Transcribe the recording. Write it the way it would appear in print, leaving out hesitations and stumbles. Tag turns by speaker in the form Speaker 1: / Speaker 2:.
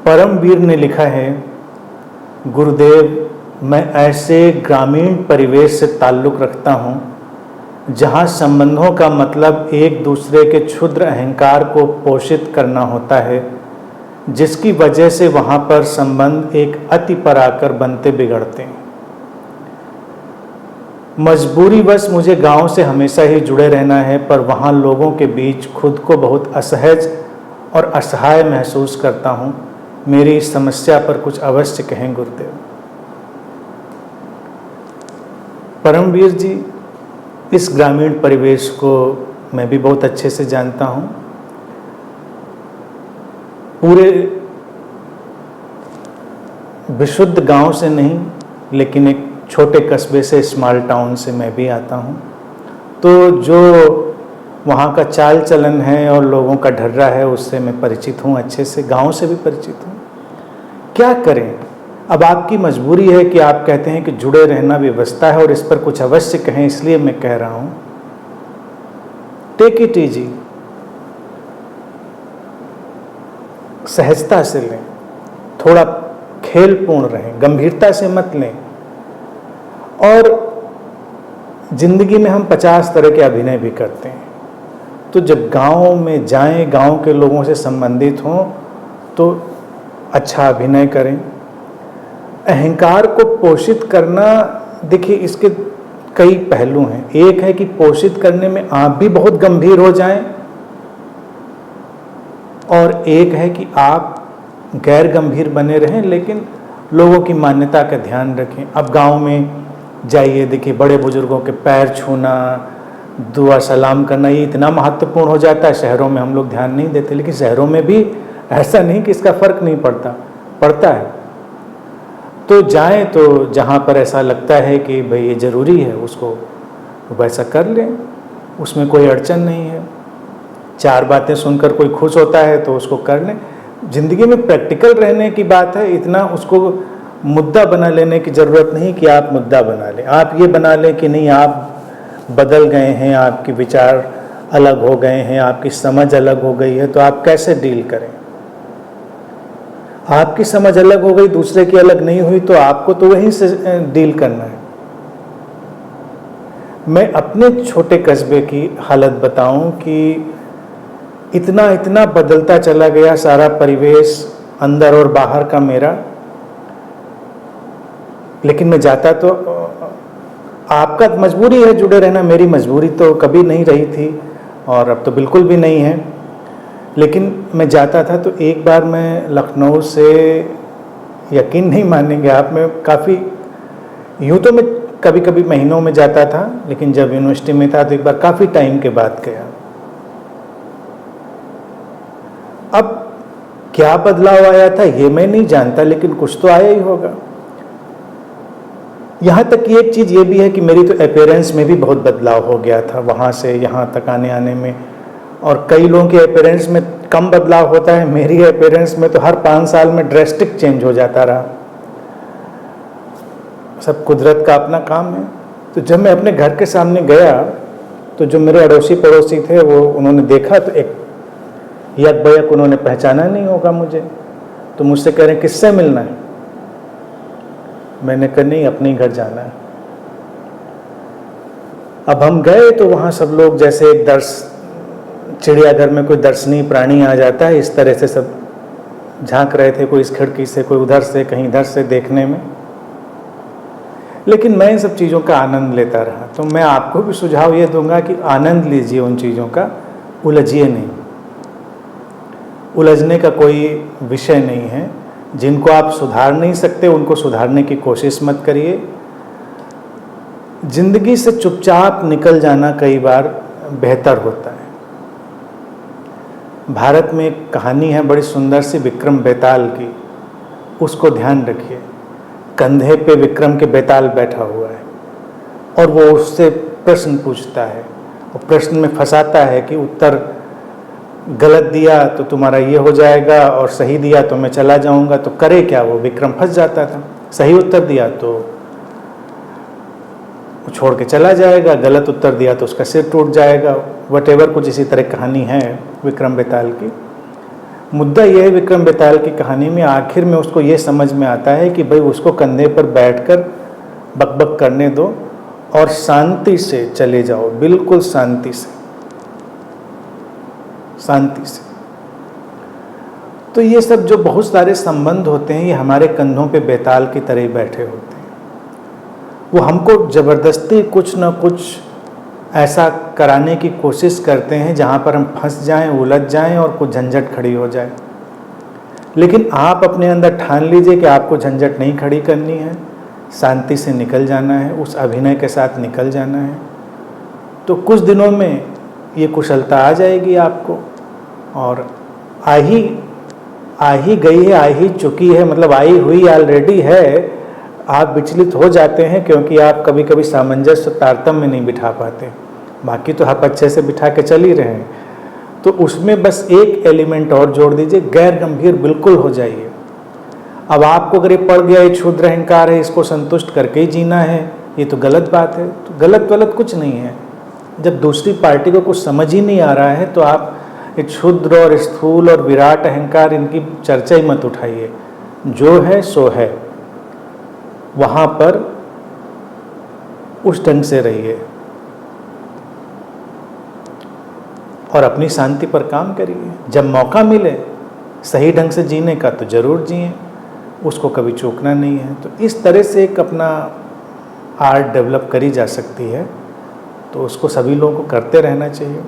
Speaker 1: परमवीर ने लिखा है, गुरुदेव, मैं ऐसे ग्रामीण परिवेश से ताल्लुक़ रखता हूँ जहाँ संबंधों का मतलब एक दूसरे के क्षुद्र अहंकार को पोषित करना होता है, जिसकी वजह से वहाँ पर संबंध एक अति पर आकर बनते बिगड़ते हैं। मजबूरीवश मुझे गांव से हमेशा ही जुड़े रहना है, पर वहाँ लोगों के बीच खुद को बहुत असहज और असहाय महसूस करता हूँ। मेरी इस समस्या पर कुछ अवश्य कहें गुरुदेव। परमवीर जी, इस ग्रामीण परिवेश को मैं भी बहुत अच्छे से जानता हूँ। पूरे विशुद्ध गांव से नहीं, लेकिन एक छोटे कस्बे से, स्मॉल टाउन से मैं भी आता हूँ। तो जो वहाँ का चाल चलन है और लोगों का ढर्रा है, उससे मैं परिचित हूँ अच्छे से, गांव से भी परिचित हूँ। क्या करें? अब आपकी मजबूरी है कि आप कहते हैं कि जुड़े रहना व्यवस्था है और इस पर कुछ अवश्य कहें, इसलिए मैं कह रहा हूँ। टेक इट इजी, सहजता से लें, थोड़ा खेलपूर्ण रहें, गंभीरता से मत लें। और जिंदगी में हम 50 तरह के अभिनय भी करते हैं, तो जब गांव में जाएं, गांव के लोगों से संबंधित हों, तो अच्छा अभिनय करें। अहंकार को पोषित करना, देखिए इसके कई पहलू हैं। एक है कि पोषित करने में आप भी बहुत गंभीर हो जाएं, और एक है कि आप गैर गंभीर बने रहें लेकिन लोगों की मान्यता का ध्यान रखें। अब गांव में जाइए, देखिए बड़े बुजुर्गों के पैर छूना, दुआ सलाम करना, ये इतना महत्वपूर्ण हो जाता है। शहरों में हम लोग ध्यान नहीं देते, लेकिन शहरों में भी ऐसा नहीं कि इसका फर्क नहीं पड़ता है। तो जाएं तो जहाँ पर ऐसा लगता है कि भाई ये ज़रूरी है, उसको वैसा कर लें, उसमें कोई अड़चन नहीं है। 4 बातें सुनकर कोई खुश होता है तो उसको कर लें। ज़िंदगी में प्रैक्टिकल रहने की बात है, इतना उसको मुद्दा बना लेने की ज़रूरत नहीं कि आप मुद्दा बना लें। आप ये बना लें कि नहीं, आप बदल गए हैं, आपके विचार अलग हो गए हैं, आपकी समझ अलग हो गई है, तो आप कैसे डील करें? आपकी समझ अलग हो गई, दूसरे की अलग नहीं हुई, तो आपको तो वहीं से डील करना है। मैं अपने छोटे कस्बे की हालत बताऊं कि इतना बदलता चला गया सारा परिवेश, अंदर और बाहर का मेरा। लेकिन मैं जाता तो, आपका मजबूरी है जुड़े रहना, मेरी मजबूरी तो कभी नहीं रही थी और अब तो बिल्कुल भी नहीं है। लेकिन मैं जाता था तो एक बार मैं लखनऊ से, यकीन नहीं मानेंगे आप, मैं काफ़ी, यूँ तो मैं कभी कभी महीनों में जाता था, लेकिन जब यूनिवर्सिटी में था तो एक बार काफ़ी टाइम के बाद गया। अब क्या बदलाव आया था ये मैं नहीं जानता, लेकिन कुछ तो आया ही होगा। यहाँ तक कि एक चीज़ ये भी है कि मेरी तो अपीयरेंस में भी बहुत बदलाव हो गया था वहाँ से यहाँ तक आने में। और कई लोगों के अपीयरेंस में कम बदलाव होता है, मेरी अपीयरेंस में तो हर 5 साल में ड्रेस्टिक चेंज हो जाता रहा। सब कुदरत का अपना काम है। तो जब मैं अपने घर के सामने गया तो जो मेरे अड़ोसी पड़ोसी थे, वो उन्होंने देखा तो एक यक बयक उन्होंने पहचाना नहीं होगा मुझे, तो मुझसे कह रहे हैं किससे मिलना है? मैंने कहा नहीं, अपने घर जाना है। अब हम गए तो वहाँ सब लोग जैसे एक चिड़ियाघर में कोई दर्शनीय प्राणी आ जाता है, इस तरह से सब झांक रहे थे, कोई इस खिड़की से, कोई उधर से, कहीं इधर से देखने में। लेकिन मैं इन सब चीज़ों का आनंद लेता रहा। तो मैं आपको भी सुझाव ये दूंगा कि आनंद लीजिए उन चीज़ों का, उलझिए नहीं। उलझने का कोई विषय नहीं है। जिनको आप सुधार नहीं सकते उनको सुधारने की कोशिश मत करिए। जिंदगी से चुपचाप निकल जाना कई बार बेहतर होता है। भारत में एक कहानी है बड़ी सुंदर सी, विक्रम बेताल की, उसको ध्यान रखिए। कंधे पे विक्रम के बेताल बैठा हुआ है और वो उससे प्रश्न पूछता है और प्रश्न में फंसाता है कि उत्तर गलत दिया तो तुम्हारा ये हो जाएगा और सही दिया तो मैं चला जाऊंगा। तो करे क्या? वो विक्रम फंस जाता था। सही उत्तर दिया तो वो छोड़ के चला जाएगा, गलत उत्तर दिया तो उसका सिर टूट जाएगा। वटेवर कुछ इसी तरह कहानी है विक्रम बेताल की। मुद्दा यह है विक्रम बेताल की कहानी में, आखिर में उसको ये समझ में आता है कि भाई उसको कंधे पर बैठकर बकबक करने दो और शांति से चले जाओ, बिल्कुल शांति से, शांति से। तो ये सब जो बहुत सारे संबंध होते हैं, ये हमारे कंधों पे बेताल की तरह ही बैठे होते हैं। वो हमको ज़बरदस्ती कुछ ना कुछ ऐसा कराने की कोशिश करते हैं जहाँ पर हम फंस जाएं, उलझ जाएं और कुछ झंझट खड़ी हो जाए। लेकिन आप अपने अंदर ठान लीजिए कि आपको झंझट नहीं खड़ी करनी है, शांति से निकल जाना है, उस अभिनय के साथ निकल जाना है, तो कुछ दिनों में ये कुशलता आ जाएगी आपको। और आ ही गई है, आ ही चुकी है, मतलब आई हुई ऑलरेडी है। आप विचलित हो जाते हैं क्योंकि आप कभी कभी सामंजस्य तारतम्य नहीं बिठा पाते, बाकी तो आप अच्छे से बिठा के चल ही रहे हैं। तो उसमें बस एक एलिमेंट और जोड़ दीजिए, गैर गंभीर बिल्कुल हो जाइए। अब आपको अगर ये पड़ गया, ये क्षुद्र अहंकार है, इसको संतुष्ट करके ही जीना है, ये तो गलत बात है। तो गलत कुछ नहीं है। जब दूसरी पार्टी को कुछ समझ ही नहीं आ रहा है तो आप ये क्षुद्र और स्थूल और विराट अहंकार, इनकी चर्चा ही मत उठाइए। जो है सो है, वहाँ पर उस ढंग से रहिए और अपनी शांति पर काम करिए। जब मौका मिले सही ढंग से जीने का तो ज़रूर जिए, उसको कभी चूकना नहीं है। तो इस तरह से एक अपना आर्ट डेवलप करी जा सकती है, तो उसको सभी लोगों को करते रहना चाहिए।